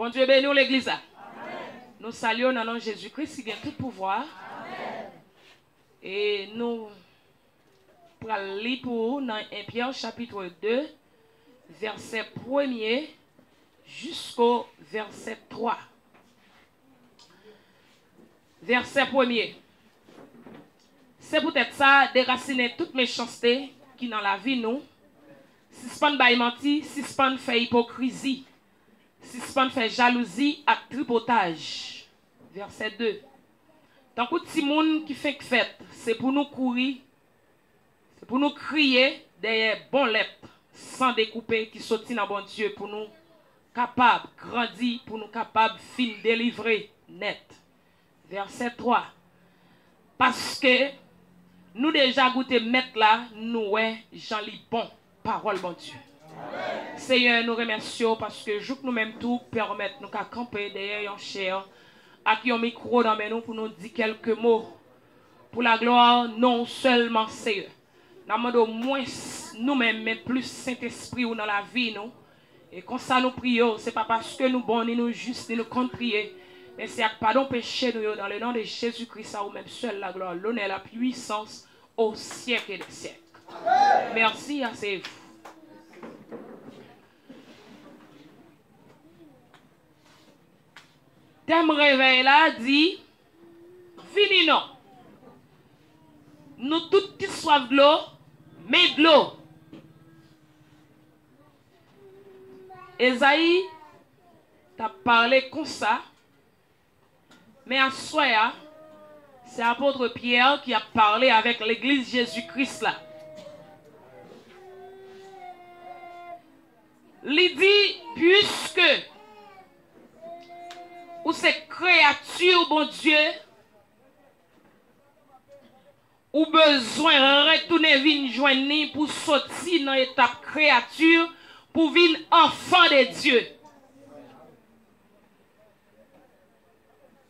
Bon Dieu bénisse l'église. Nous saluons dans le nom de Jésus-Christ qui a tout pouvoir. Amen. Et nous prenons lire pour dans 1 Pierre chapitre 2, verset 1er jusqu'au verset 3. Verset 1er. C'est peut-être ça, déraciner toute méchanceté qui dans la vie nous. Si ce n'est pas menti, si ce n'est pas fait hypocrisie, si ce n'est pas fait jalousie et tripotage. Verset 2. Tant que petit monde qui fait fête, c'est pour nous courir, c'est pour nous crier derrière bon lettres, sans découper, qui sortit dans bon Dieu, pour nous capables de grandir, pour nous capables de fin délivrer net. Verset 3. Parce que nous déjà goûté mettre là, nous, Jean lis bon, parole bon Dieu. Seigneur, nous remercions parce que jour que nous-mêmes tout permettre nous qu'à camper derrière un chair, avec un micro dans nous pour nous dire quelques mots pour la gloire non seulement Seigneur. Nous demandons moins nous-mêmes, mais plus Saint-Esprit dans la vie nous. Et quand ça nous prions, ce n'est pas parce que nous bons, ni nous justes, ni nous comptons prier, mais c'est avec pardon péché nous dans le nom de Jésus-Christ, à vous-même seul la gloire, l'honneur, la puissance au siècle des siècles. Merci à ces vous. Thème réveil là dit fini non. Nous tous qui soif de l'eau, mais de l'eau. Esaïe t'a parlé comme ça. Mais à soi, c'est l'apôtre Pierre qui a parlé avec l'église Jésus-Christ là. Il dit, puisque ou ces créatures, bon Dieu, ou besoin de retourner venir joindre pour sortir dans l'étape créature, pour venir enfant de Dieu.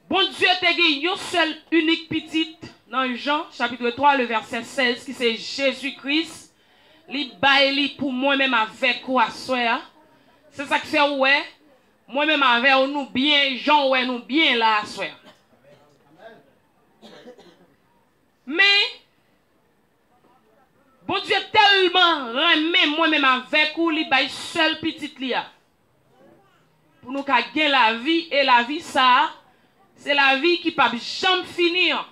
Bon Dieu te dit une seule unique petite dans Jean chapitre 3 le verset 16 qui c'est Jésus-Christ. Li baili pour moi-même avec ou à soi. C'est ça que fait ouais. Moi-même avec nous bien, Jean ouais nous bien là à soi. Mais bon Dieu tellement remet moi-même avec ou li bail seul petite lia. Pour nous gagner la vie et la vie ça c'est la vie qui ne peut jamais finir.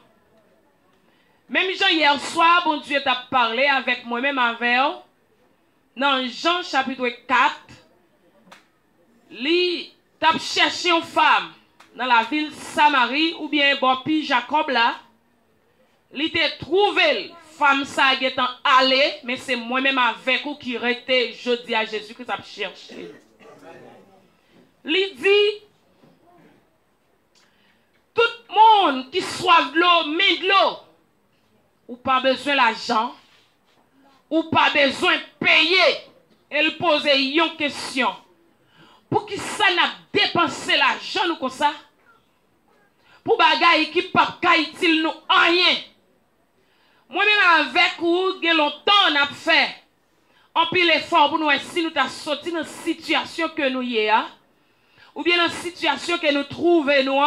Même Jean hier soir, bon Dieu t'a parlé avec moi-même avec dans Jean chapitre 4, il t'a cherché une femme dans la ville Samarie ou bien Bopi Jacob là. Il t'a trouvé femme ça étant allée, mais c'est moi-même avec ou qui restait jeudi à Jésus que t'a cherché. Il dit tout le monde qui soif de l'eau, met de l'eau. Ou pas besoin d'argent. Ou pas besoin de payer. Elle pose une question. Pour qui ça n'a dépensé l'argent nous comme ça? Pour bagaille qui pas utile nous rien. Moi-même avec vous, il y a longtemps on a fait. On pile l'effort pour nous si nous t'as sorti dans la situation que nous y a. Ou bien dans la situation que nous trouvons nous.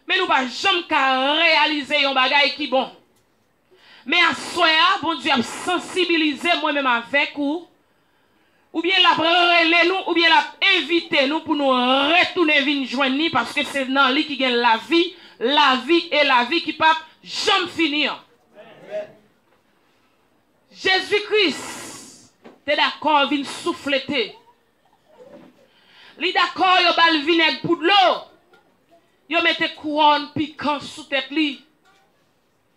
Mais nous ne pouvons jamais réaliser un bagage qui est bon. Mais à soi, bon Dieu a sensibilisé moi-même avec vous. Ou bien la relais nous, ou bien la invité nous pour nous retourner venir joindre parce que c'est dans lui qui gagne la vie et la vie qui ne peut jamais finir. Jésus-Christ, tu es d'accord, vient souffleter. Il est d'accord, il va le vinaigre pour de l'eau. Yo mette couronne piquant sous tête li.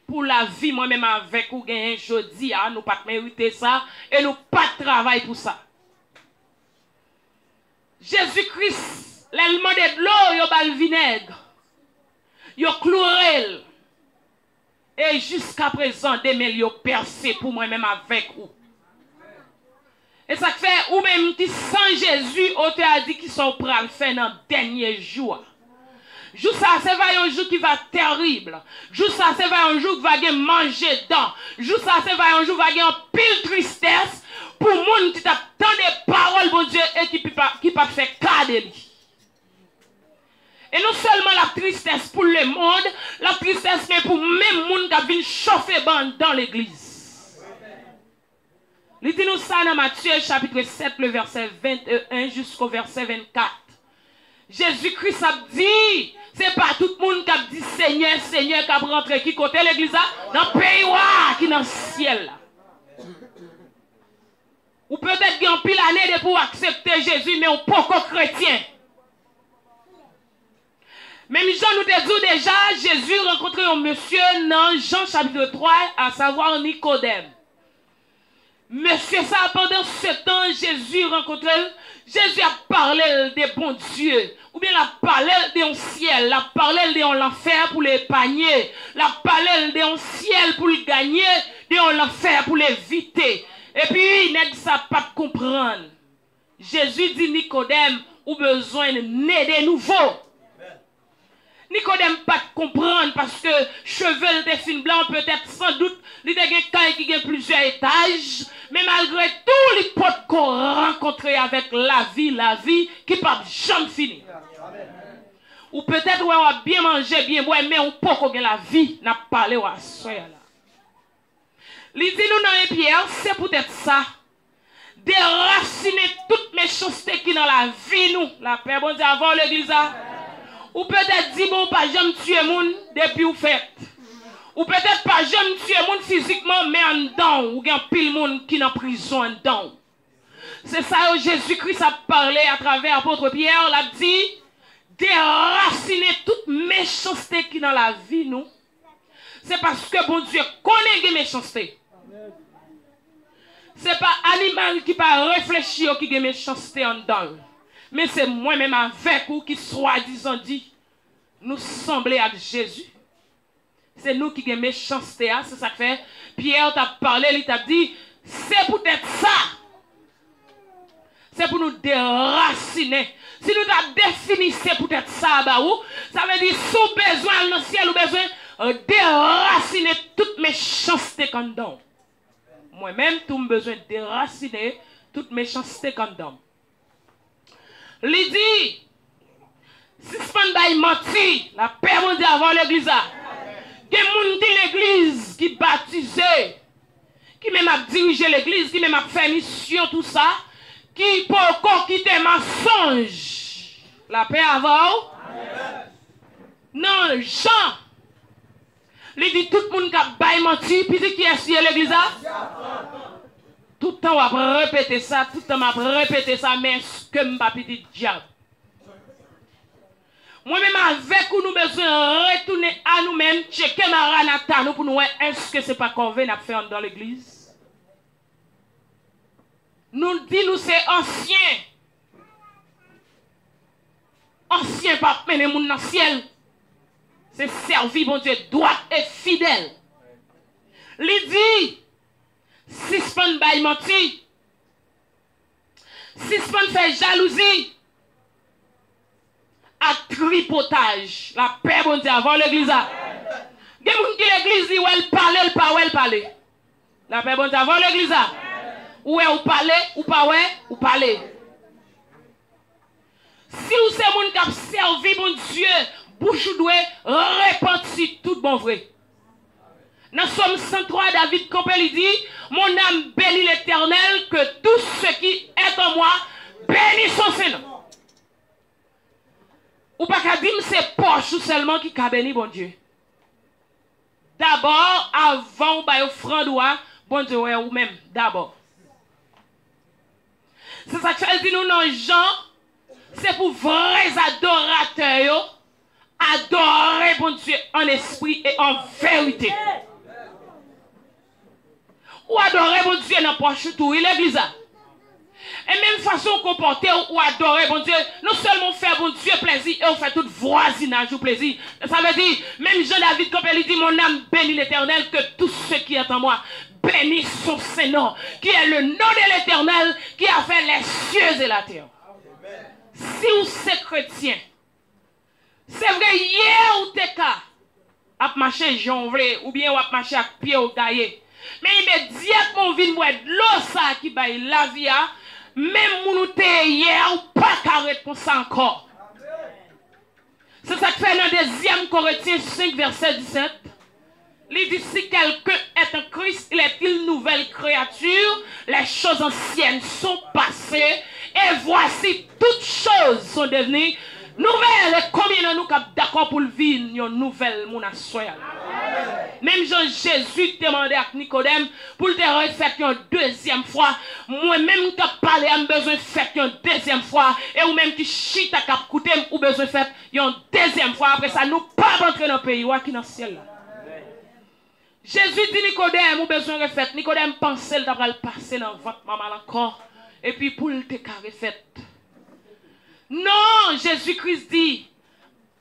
Pour la vie moi-même avec ou gagne jodi a nous pas mériter ça et nous pas travail pour ça. Jésus-Christ, l'élément de l'eau yo bal vinaigre. Yo clouerel. Et jusqu'à présent des mêles yo percé pour moi-même avec ou. Et ça fait ou même qui sans Jésus on te a dit qu'ils sont prêts à le faire dans dernier jour. Jour ça, c'est un jour qui va terrible. Jour ça, c'est un jour qui va manger dedans. Jour ça, c'est un jour qui va avoir pile tristesse pour les gens qui t'attendent des paroles, bon Dieu, et qui ne peuvent pas faire cas de lui. Et non seulement la tristesse pour le monde, la tristesse mais pour même monde qui vient chauffer dans l'église. Il dit nous ça dans Matthieu chapitre 7, le verset 21 jusqu'au verset 24. Jésus-Christ a dit, c'est pas tout le monde qui a dit Seigneur, Seigneur qui a rentré qui côté l'église dans le pays qui est dans le ciel. Ou peut-être qu'il y a un pile année pour accepter Jésus, mais on n'est pas chrétien. Même Jean nous a dit déjà, Jésus rencontrait un monsieur dans Jean chapitre 3, à savoir Nicodème. Monsieur ça, pendant ce temps, Jésus rencontrait, Jésus a parlé des bons dieux, ou bien il a parlé d'un ciel, il a parlé de l'enfer pour l'épargner, il a parlé d'un ciel pour le gagner, de l'enfer pour l'éviter. Et puis, il n'a pas comprendre. Jésus dit Nicodème, ou besoin de naître de nouveau. Nicodème pas comprendre parce que cheveux de fin blanc peut-être sans doute il y a quelqu'un qui a plusieurs étages mais malgré tout les potes qu'on rencontre avec la vie qui pas jamais fini. Ou peut-être on a bien mangé bien boire mais on peut qu'on la vie n'a parlé à soya là. Il dit nous dans un Pierre c'est peut-être ça déraciner toute méchanceté qui dans la vie nous la paix bon Dieu avant l'église. Ou peut-être dire, bon, pas jamais tuer moun depuis ou fait. Ou peut-être pas jamais tuer moun physiquement, mais en dedans. Ou bien pile moun qui est en prison en dedans. C'est ça que Jésus-Christ a parlé à travers l'apôtre Pierre. Il a dit, déraciner toute méchanceté qui est dans la vie, nous. C'est parce que bon Dieu connaît les méchanceté. C'est pas animal qui va réfléchir qui a méchanceté en dedans. Mais c'est moi-même avec vous qui soi-disant dit, nous semblons avec Jésus. C'est nous qui avons méchanceté, c'est ça que fait. Pierre t'a parlé, il t'a dit, c'est peut-être ça. C'est pour nous déraciner. Si nous avons défini c'est peut-être ça, ça veut dire, sous besoin dans le ciel, ou besoin déraciner toute méchanceté qu'on donne. Moi-même, tout besoin de déraciner toute méchanceté qu'on donne. Il dit, si ce n'est pas menti, la paix mondiale avant l'église. Il y a des gens qui l'église, qui baptisé, qui même a dirigé l'église, qui même a fait mission, tout ça, qui peut encore quitter mensonge. La paix avant. Non, Jean. Il dit, tout le monde qui a menti, puis qui est sur l'église. Tout le temps, on va répéter ça, tout le temps, on va répéter ça, mais ce que je ne dis pas, diable. Moi-même, avec nous, nous besoin retourner à nous-mêmes, checker Maranatha, nous pour nous voir, est-ce que ce n'est pas convenu à faire dans l'église? Nous dit, nous, c'est ancien. Ancien, pas mener moun dans le ciel. C'est servi, bon Dieu, droit et fidèle. Il dit, si ce n'est pas menti, si ce n'est pas jalousie, à tripotage, la paix, bon Dieu, avant l'église. Il y a des gens qui l'église dit, où elle parle, elle parle, elle parle. La paix, bon Dieu, avant l'église. Où est-ce ou parler, ou pas, ou parler. Si vous êtes moun qui a servi, bon Dieu, bouche doit repentir tout bon vrai. Dans Somme 103, David Campbell il dit, mon âme bénit l'Éternel, que tout ce qui est en moi bénit son Seigneur. Ou pas qu'à dire c'est poche seulement qui a béni bon Dieu. D'abord, avant de offrande bon Dieu ou même d'abord. C'est ça que dit nous dans Jean, c'est pour vrais adorateurs adorer bon Dieu en esprit et en vérité. Ou adorer bon Dieu dans poche tout, il est bizarre. Et même façon comporter ou adorer bon Dieu, non seulement faire bon Dieu plaisir, et on fait tout voisinage ou plaisir. Ça veut dire, même Jean-David Campbell il dit, mon âme bénit l'Éternel, que tout ce qui est en moi bénisse son Saint-Nom, qui est le nom de l'Éternel, qui a fait les cieux et la terre. Si vous êtes chrétien, c'est vrai, hier ou t'es cas, à marcher jonglé, ou bien à marcher à pied au gaillé, mais immédiatement, on vient boire de l'eau, ça qui baille la vie, même si nous sommes hier, ou pas carré pour ça encore. C'est ça que fait dans 2 Corinthiens 5, verset 17. Il dit, si quelqu'un est en Christ, il est une nouvelle créature. Les choses anciennes sont passées. Et voici, toutes choses sont devenues nouvelles. Et combien de nous sommes d'accord pour vivre une nouvelle monastère? Même Jean-Jésus demandait à Nicodème pour te refaire une deuxième fois. Moi-même qui parlé, j'ai besoin de faire une deuxième fois. Et ou même qui chita qui coûté, ou besoin de faire une deuxième fois. Après ça, nous pas rentrer dans le pays qui est dans le ciel. Jésus dit Nicodème, ou besoin de faire. Nicodème pensait qu'il va passer dans votre maman encore. Et puis pour le te refaire. Non, Jésus-Christ dit,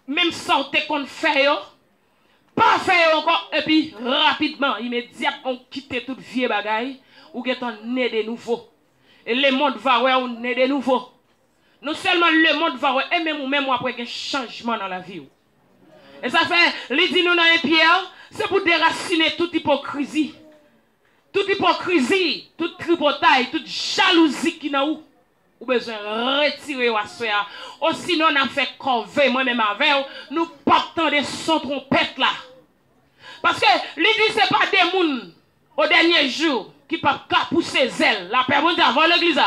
même sortez qu'on fait, pas faire encore, et puis rapidement, immédiatement, on quitte toute vieille bagaille, ou get un né de nouveau. Et le monde va ouais, on né de nouveau. Non seulement le monde va ouais, et même après un changement dans la vie. Et ça fait, il dit nous dans un Pierre, c'est pour déraciner toute hypocrisie. Toute hypocrisie, toute tripotaille, toute jalousie qui n'a où. Ou besoin de retirer ou assoya. Ou sinon, on a fait corvée, moi-même avec nous pas de son trompette là. Parce que l'idée, ce n'est pas des gens au dernier jour qui peuvent pousser ailes. La paix bon Dieu avant l'église.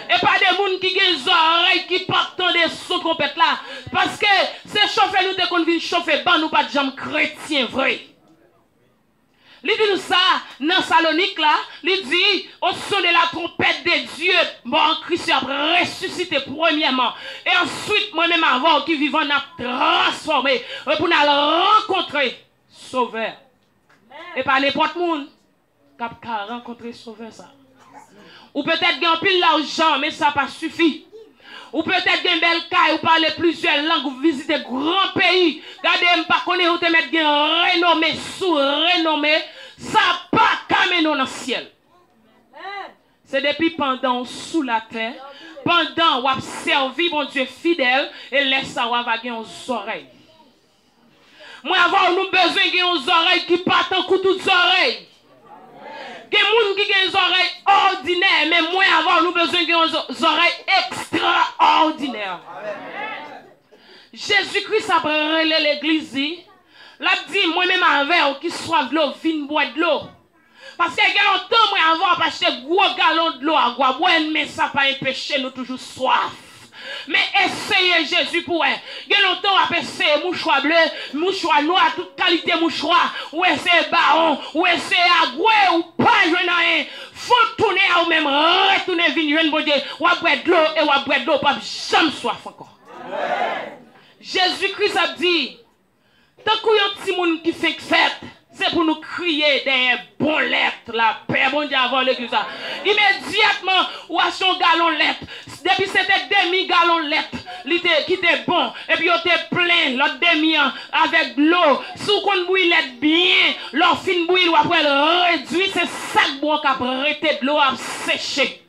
Et pas des gens qui ont des oreilles qui peuvent de son trompette là. Parce que ces chauffeurs nous qu'on vient chauffer, nous pas de gens chrétiens vrai. Il dit nous ça, dans Salonique là, il dit, au son de la trompette de Dieu, bon, Christ a ressuscité premièrement. Et ensuite, moi-même avant, qui vivant, a transformé, pour nous rencontrer Sauveur. Et pas n'importe monde qui a rencontré Sauveur ça. Ou peut-être qu'il y a un pile d'argent, mais ça n'a pas suffi. Ou peut-être qu'il y a une belle caille, ou parler plusieurs langues, ou visiter grands pays. Regardez, je ne sais pas où te mettre un renommé, sous-renommé. Ça n'a pas camé dans le ciel. C'est depuis pendant sous la terre, pendant qu'on servi mon Dieu fidèle, et laisse ça avoir aux oreilles. Moi, avant, nous besoin de oreilles qui partent en coup toutes oreilles. Que les gens qui ont des oreilles ordinaires, mais moi avant nous besoin de oreilles extraordinaires. Jésus-Christ a brûlé l'église. L'a dit moi-même avec qui soif de l'eau, vin boire de l'eau. Parce que il y a longtemps moi avant acheter gros galon de l'eau à boire, mais ça pas empêcher nous toujours soif. Mais essayez Jésus pour elle. Il y a longtemps à essayer mouchoir bleu, mouchoir noir, toute qualité mouchoir, ou essayer baron, ou essayer agoué, ou pas jouer dans un. Faut tourner à ou même retourner venir bon Dieu, ou à boire de l'eau, et ou à boire de l'eau, pas jamais soif encore. Jésus-Christ a dit, tant qu'il y a un petit monde qui fait fête, c'est pour nous crier des bons lettres, la paix, bon Dieu, avant l'église. Immédiatement, ou à son galon lettre. Depuis c'était demi-gallon lettre, qui était bon. Et puis, on était plein, l'autre demi avec de l'eau. Si on bouille lettre bien, l'on fin bouille, ou après le réduit, c'est ça bon qui a prêté de l'eau à sécher.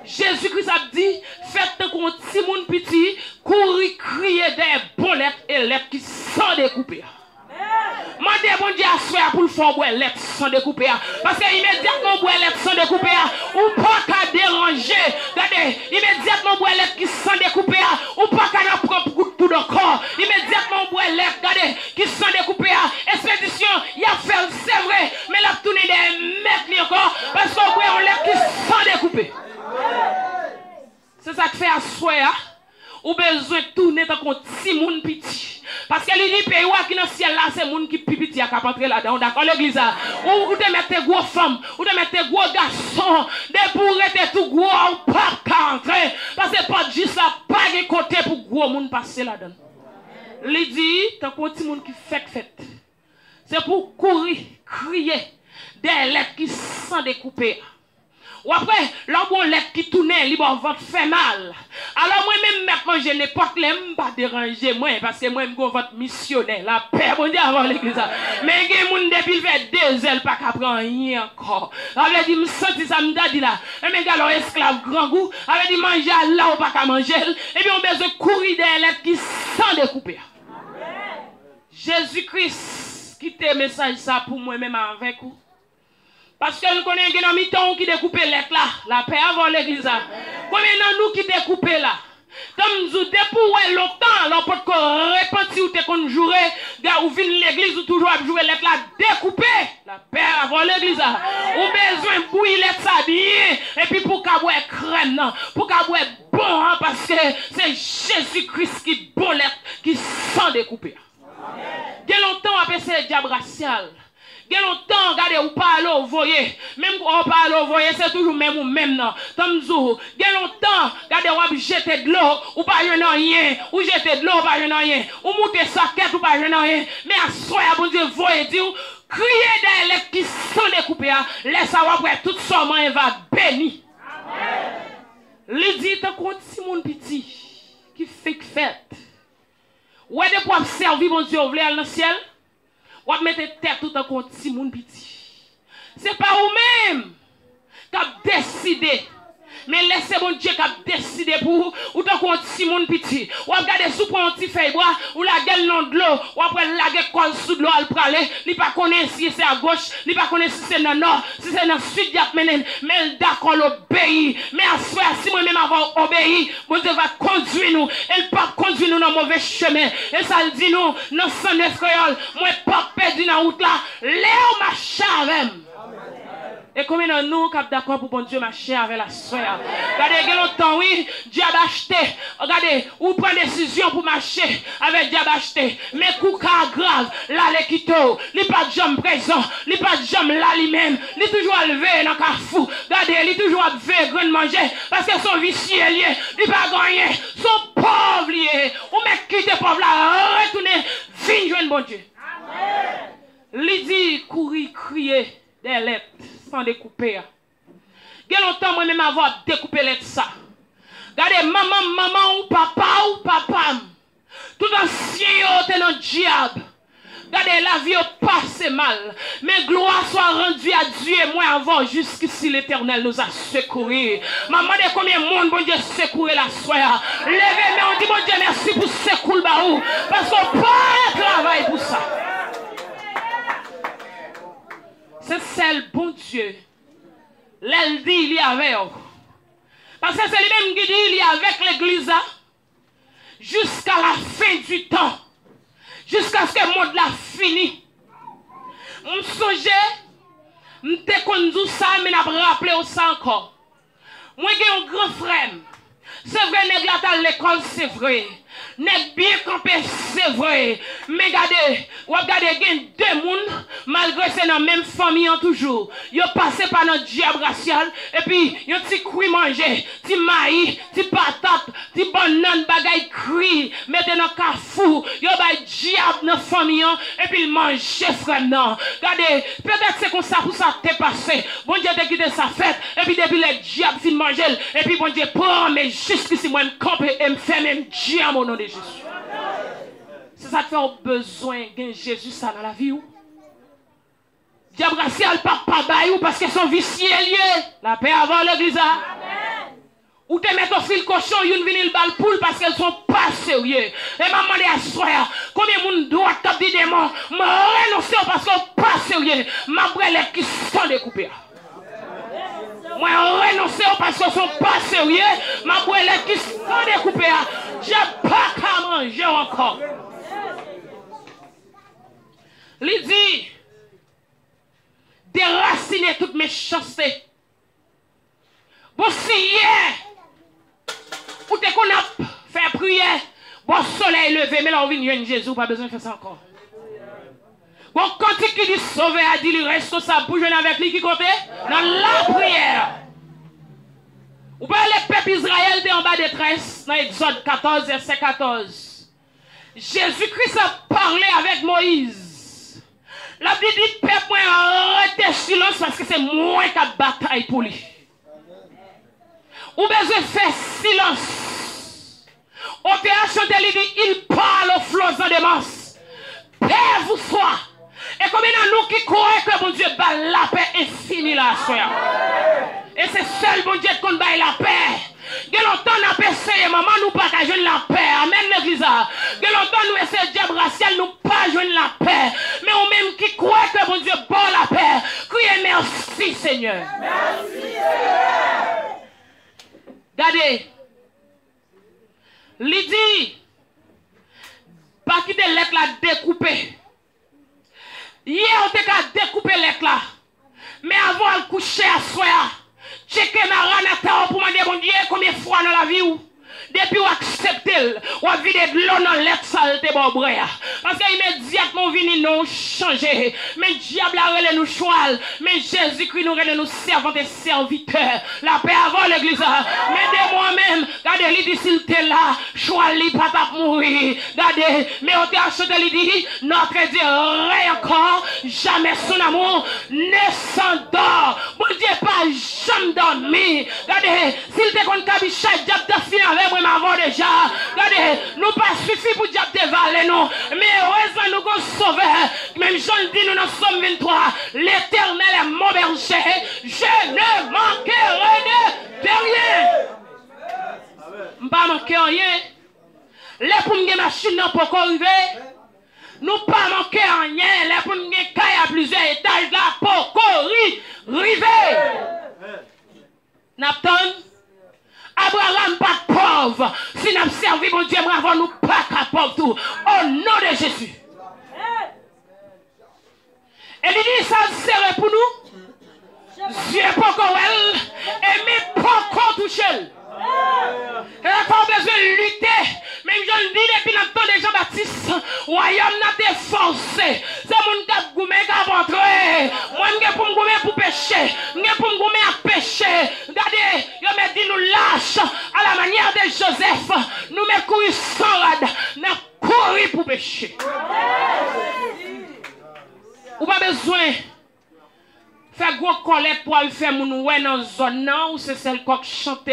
Jésus-Christ a dit, faites un petit monde petit, courir, crier des bons lettres et lettres qui sont découpées. Mandez bon Dieu à soi pour le faire boire lettres sans découper. Parce que immédiatement boire lettres sans découper, ou pas qu'à déranger. Regardez, immédiatement boire lettres qui sont découpées, ou pas qu'à notre propre coup de poudre encore. Immédiatement boire lettres, regardez, qui sont découpées. Expédition, il a fait, c'est vrai, mais il a tourné des mètres encore, parce qu'on boit lettres qui sont découpées. C'est ça que fait à soi. Ou besoin de tourner dans un petit monde petit. Parce que les pays qui dans le ciel là, c'est le monde qui petit qui a entrer là-dedans. D'accord, l'église. Ou te mettre des gros femmes, ou te mettre des gros garçons, des bourrés, des tout gros, ou pas qu'à entrer. Parce que pas juste là, pas de côté pour gros monde passer là-dedans. Il dit, tant qu'un petit monde qui fait fête. C'est pour courir, crier, des lettres qui sont découpées. Ou après, l'homme lettre qui tourne, il va fait mal. Alors moi-même, maintenant, je n'ai pas pas déranger moi, parce que moi, je suis votre missionnaire. La paix, bon Dieu, avant l'église. Mais il y a des gens depuis fait 2 heures, pas qu'à prendre rien encore. Alors, il dit, me senti ça, me dit là. Et mes gars, esclave grand goût, avait dit, manger là ou pas qu'à manger. Et puis, on a besoin de courir des lettres qui sont découpées. Jésus-Christ, qui te message ça pour moi-même avec vous. Parce que nous connaissons un mi-temps qui découpe les lettres là. La paix avant l'église. Combien de nous qui découpent là? Comme nous depuis longtemps, l'on peut repentir ou te qu'on jouer, ou vin l'église ou toujours à jouer l'être là découpé. La paix avant l'église. Ou besoin de bouillir l'être s'habiller. Et puis pour qu'à boire crème, non. Pour qu'à boire bon, hein, parce que c'est Jésus-Christ qui bon l'être, qui s'en découper. Il y a longtemps, on appelle ça le diable racial. Il y a longtemps, regardez, ou parle au voyer. Même quand on parle au voyer, c'est toujours même ou même non. Comme vous, il y a longtemps, regardez, on jeter de l'eau, ou pas jeter rien. Ou jeter de l'eau, ou pas jeter rien. Ou monter sa quête, ou pas jeter rien. Mais à soi, bon Dieu, voyez, dit, criez des lettres qui sont découpées. Laisse savoir que tout ça, il va bénir. Il dit, t'as compte si mon petit, qui fait fête. Ou est-ce pour servir, mon Dieu, vous voulez aller dans le ciel? Ou à mettre tête tout en compte si mon petit. C'est pas vous-même qui avez décidé. Mais laissez mon Dieu qui a décidé pour ou tant compte si mon petit. Ou à regarder sous pour un petit feuille bois ou la gueule non de l'eau. Ou après la gueule colle sous de l'eau à le praler. Ni pas connaître si c'est à gauche. Ni pas connaître si c'est dans le nord. Si c'est dans le sud, il y a mené. Mais d'accord, l'obéit. Mais à ce moment, si moi-même avant obéi, mon Dieu va conduire nous. Elle pas conduire nous dans le mauvais chemin. Et ça le dit nous, dans 109 créoles, moi pas perdu dans la route là. Léo ma chave. Et combien de nous sommes d'accord pour bon Dieu marcher avec la soeur? Regardez, il y a longtemps, oui, Dieu a acheté. Regardez, ou prend décision pour marcher avec Dieu a acheté. Mais coup grave, là, les quittons, il n'est pas de jambe présent, il n'est pas de jambe là lui-même, il est toujours levé dans le carrefour. Regardez, il est toujours levé, grand manger, parce que son vicieux lié, il n'est pas gagné, son pauvre lié. Ou même quitter pauvre là, retourner, viens joindre bon Dieu. Il dit, courir, crier, des lettres. Sans découper. Il y a longtemps, moi-même, avoir découpé les ça. Regardez, maman ou papa. Tout ancien, t'es dans le diable. Regardez, la vie passe mal. Mais gloire soit rendue à Dieu et moi avant, jusqu'ici l'éternel nous a secourus. Maman, de combien de monde, bon Dieu, secouru la soeur. Levez, mais on dit, bon Dieu, merci pour secouer le baou. Parce qu'on pas travail pour ça. C'est celle, bon Dieu. L'elle dit, il y avait. Parce que c'est lui-même qui dit, il y a avec l'église. Jusqu'à la fin du temps. Jusqu'à ce que le monde l'a fini. Je me songe, je me conduit ça, mais je me rappelé ça encore. Moi, j'ai un grand frère. C'est vrai, nèg la à l'école, c'est vrai. Nèg bien campé, c'est vrai. Mais regardez, il y a deux personnes, malgré c'est dans la même famille toujours. Ils passent par notre diable racial, et puis ils ont petit cuit manger, petit maïs, petit patate, petit banane, bagay cuit, mettez dans le carrefour, ils ont diable dans la famille, et puis ils mangent, frère. Non. Regardez, peut-être c'est comme ça pour ça t'es passé. Bon Dieu t'a quitté sa fête, et puis depuis le diable fin manger, et puis bon Dieu prend, mais jusqu'ici, moi, je me campe et me fait même diable au nom de Jésus. C'est ça qui fait besoin de Jésus ça dans la vie. Diable racial, pas bail parce que son vicieux lié. La paix avant l'église. Ou te mettre au fil cochon, une venir le bal poule parce qu'elles sont pas sérieux. Et maman dit à soir, combien de monde doit taper des démons, me renoncer parce qu'on pas sérieux. Ma brèle qui sont découpées. Moi, renoncer parce qu'ils ne sont pas sérieux. Ma brèle qui sont découpées. Je n'ai pas qu'à manger encore. Il dit, déraciner toute méchanceté. Bon, si hier, ou t'es qu'on a fait prière, bon, soleil levé, mais là, on vient de Jésus, pas besoin de faire ça encore. Bon, quand il dit sauver, a dit, il reste ça pour jouer avec lui qui compte dans la prière. Ou pas les peuples Israël étaient en bas de détresse, dans Exode 14, verset 14. Jésus-Christ a parlé avec Moïse. La Bible dit, peuple, arrêtez silence parce que c'est moi qui a bataille pour lui. Ou besoin de faire silence. Au théâtre, il dit, il parle aux flots de masse. Paix vous soit. Et combien de nous qui croient que mon Dieu bat la paix infinie la soeur. Et c'est seul mon Dieu qu'on bat la paix. Il y a longtemps nous avons essayé, maman, nous pas qu'à jouer la paix. Amen l'église. Il y a longtemps nous essayons diable racial, nous pas jouer la paix. Mais on même qui croit que mon Dieu bat la paix. Criez merci Seigneur. Merci Seigneur. Regardez. Il dit, pas quitter lettre là découpée. Hier, on t'a découpé lettre là. Mais avant de coucher à soir, checker ma ranata pour me dire, bon Dieu, combien de fois dans la vie ou? Depuis vous acceptez, vous videz de l'eau dans l'être saleté, bon brère. Parce qu'immédiatement, vini nous changer. Mais diable a relé nous choix. Mais Jésus-Christ nous relé nous servants et serviteurs. La paix avant l'église. Mais de moi-même, regardez, il dit, s'il était là, choix li pas mourir. Regardez, mais on t'a acheté, il dit, notre Dieu, rien encore, jamais son amour ne s'endort. Bon Dieu, pas jamais dormi. Regardez, s'il était qu'on cabicha, diable t'a fini avec moi avant déjà. Regardez, nous pas suffi pour diable te valer nous. Mais heureusement nous qu'on sauvé. Même Jean dit nous dans Somme 23. L'Éternel est mon berger. Je ne manquerai de rien. Je ne pas manquer rien. Les pour me machine pour arriver. Nous pas manquer rien. Les pour me caille à plusieurs étages là pour arriver. Napton. Abraham pas pauvre. Si nous avons servi mon Dieu, avant nous pas pauvre tout. Au nom de Jésus. Et il dit ça serait pour nous. Dieu pas encore elle. Et mais pas encore touché. Elle n'a pas besoin de lutter. Même je le dis depuis le temps de Jean-Baptiste. Royaume n'a été forcé. C'est mon cap goumé qui a rentré. Moi, je pour me goumer pour pécher. Je pour me goumer à pécher. Regardez, je me dis nous lâche à la manière de Joseph. Nous me courir sans rade. Nous courir pour pécher. Ou pas besoin faire gros collecte pour aller faire mon ouais dans zone non ou c'est celle qui chante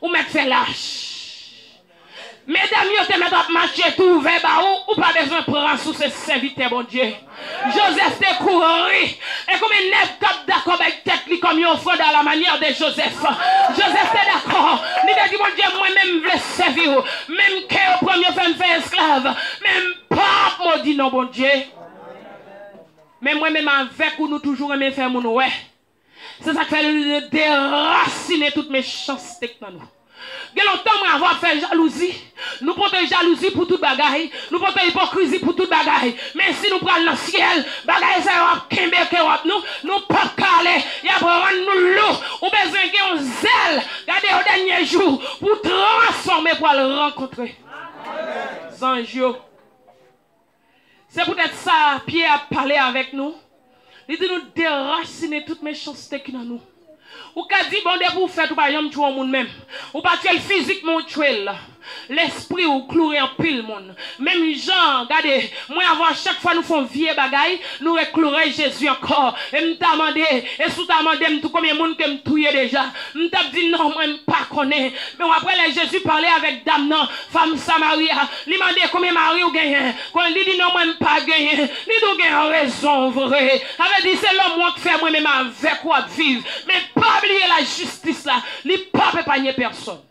ou mettre fait lâche. Mesdames, vous te mettre à marcher tout ouvert ou pas besoin de prendre sous ces serviteurs, bon Dieu. Joseph te couru. Et comme il n'est pas d'accord avec tête comme il offre dans la manière de Joseph. Joseph est d'accord. Il a dit, mon Dieu, moi-même, je veux servir. Même que au premier fait esclave. Même pas, moi, dit non, bon Dieu. Mais moi-même, avec nous, toujours aimé faire mon ouais. C'est ça qui fait déraciner toutes mes chances dans nous. Il y a longtemps, moi, avoir fait jalousie. Nous portons jalousie pour toute bagaille. Nous portons hypocrisie pour toute bagaille. Mais si nous prenons le ciel, bagaille, ça va kembe nous pas caler. Il y a besoin de nous loup. Ou besoin de nous zèle. Regardez au dernier jour pour transformer, pour le rencontrer. Zanjio. C'est peut-être ça, Pierre a parlé avec nous. Il dit nous déraciner toute méchanceté qui est dans nous. Ou qu'a dit bon de pour faire tout pas jamais tuer au monde même. Ou pas tuer le physique mon tuer l'esprit ou clouer en pile monde. Même Jean, regardez, moi avant chaque fois nous font vieux bagaille, nous reclourer Jésus encore. Et me t'a demandé et sous t'a demandé tout combien monde que me touyer déjà. Me t'a dit non moi pas connaît. Mais après les Jésus parlait avec dame non, femme Samaria, lui demandé combien mari ou gagne. Quand il dit non moi pas gagner, ni tout gagne raison vrai. Avait dit c'est l'homme moi qui fait moi même avec quoi vivre. Mais pas oublier la justice là, il pas épargner personne.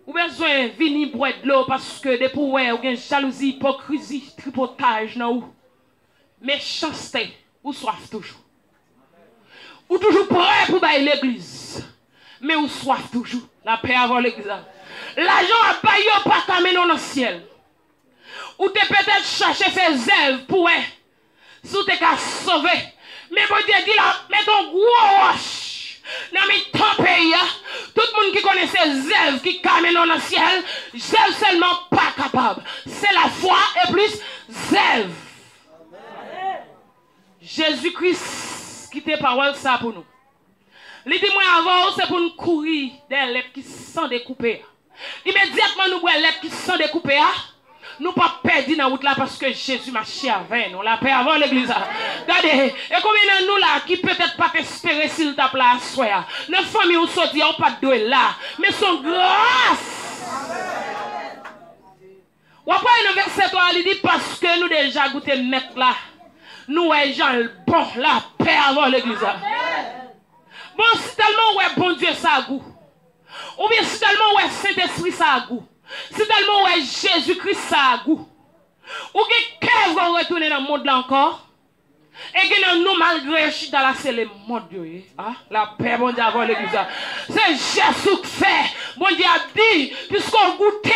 Ou besoin de venir boire de l'eau parce que des pour ou une jalousie, hypocrisie, tripotage dans ou méchanceté ou soif toujours. Ou toujours prêt pour bailler l'église. Mais ou soif toujours. La paix avant l'église. L'argent a payé pas camener dans le ciel. Ou t'es peut-être cherché faire zèle pour sous t'es qu'à sauver. Mais bon Dieu dit là, mets ton gros roche. Dans mes temps pays, tout le monde qui connaissait Zève, qui camène dans le ciel, Zève seulement pas capable. C'est la foi et plus Zève. Jésus-Christ qui te parole ça pour nous. Il dit moi avant, c'est pour nous courir des lettres qui sont découpées. Immédiatement nous voyons les lettres qui sont découpées. Nous pas perdre dans la route là parce que Jésus marchait avec nous. La paix avant l'église. Regardez, et combien de nous là qui peut-être pas espérer s'il tape là à soi. Nos familles ou sorti, on pas de là. Mais son grâce. Ou après le verset 3, il dit parce que nous déjà goûté mettre là. Nous est gens bon, la paix avant l'église. Bon, si tellement ouais bon Dieu ça a goût. Ou bien si tellement ouais Saint-Esprit ça a goût. Si tellement ouais Jésus-Christ ça a goût. Ou que va retourner dans le monde là encore. Et que nous malgré chita là c'est le monde Dieu. La paix bon Dieu avant l'église. C'est Jésus qui fait Bon Dieu a dit, puisqu'on goûtait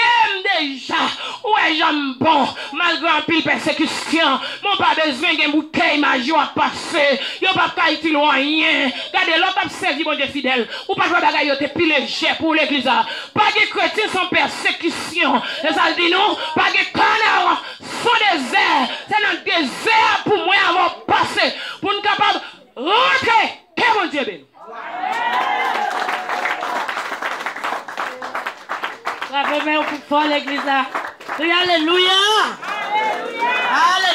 déjà, ouais, j'aime bon, malgré un pile persécution, mon pas besoin d'une bouteille magie à passer, yo pas qu'à utiliser rien. Regardez, l'autre a servi mon Dieu fidèle, ou pas de bagaille, yo te pile léger pour l'église. Pas de chrétiens sans persécution. Et ça dit non, pas de canard sans désert. C'est un désert pour moi avant de passer, pour nous capable de rentrer. Que mon Dieu béni. Bravo, mais on peut faire l'église là. Alléluia. Alléluia.